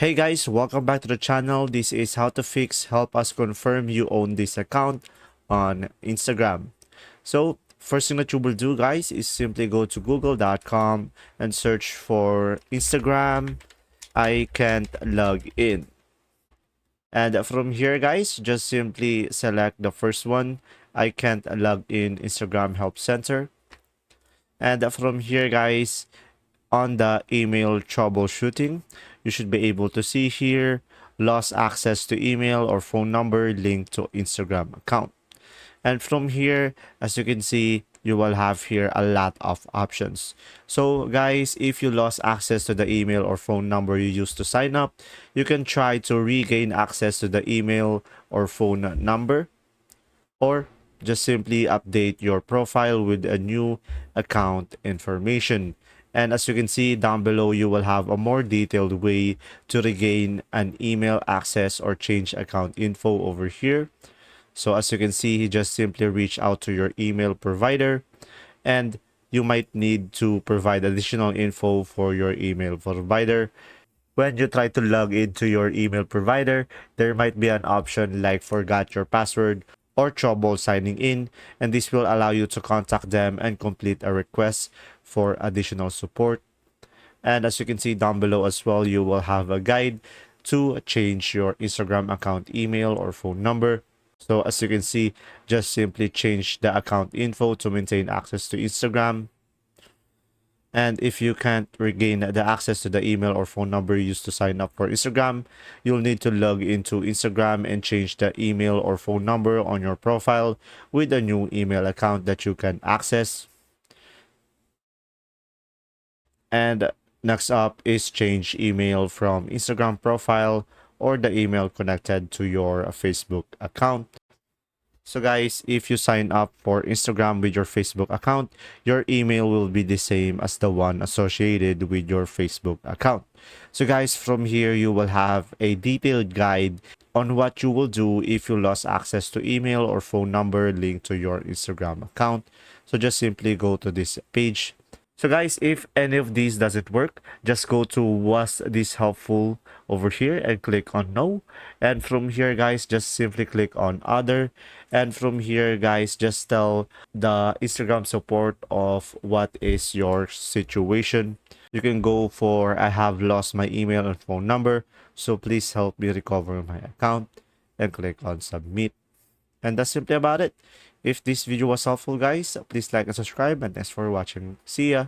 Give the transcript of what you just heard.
Hey guys, welcome back to the channel. This is how to fix help us confirm you own this account on Instagram. So first thing that you will do guys is simply go to google.com and search for Instagram I can't log in. And from here guys, just simply select the first one, I can't log in Instagram Help Center. And from here guys, on the email troubleshooting, you should be able to see here lost access to email or phone number linked to Instagram account. And from here, as you can see, you will have here a lot of options. So guys, if you lost access to the email or phone number you used to sign up, you can try to regain access to the email or phone number, or just simply update your profile with a new account information. And as you can see down below, you will have a more detailed way to regain an email access or change account info over here. So as you can see, you just simply reach out to your email provider, and you might need to provide additional info for your email provider. When you try to log into your email provider, there might be an option like forgot your password or trouble signing in, and this will allow you to contact them and complete a request for additional support. And as you can see down below as well, you will have a guide to change your Instagram account email or phone number. So as you can see, just simply change the account info to maintain access to Instagram. And if you can't regain the access to the email or phone number you used to sign up for Instagram, you'll need to log into Instagram and change the email or phone number on your profile with a new email account that you can access. And next up is change email from Instagram profile or the email connected to your Facebook account. So guys, if you sign up for Instagram with your Facebook account, your email will be the same as the one associated with your Facebook account. So guys, from here you will have a detailed guide on what you will do if you lost access to email or phone number linked to your Instagram account. So just simply go to this page. So guys, if any of these doesn't work, just go to was this helpful over here and click on no. And from here guys, just simply click on other. And from here guys, just tell the Instagram support of what is your situation. You can go for I have lost my email and phone number, so please help me recover my account, and click on submit. And that's simply about it. If this video was helpful guys, please like and subscribe, and thanks for watching. See ya!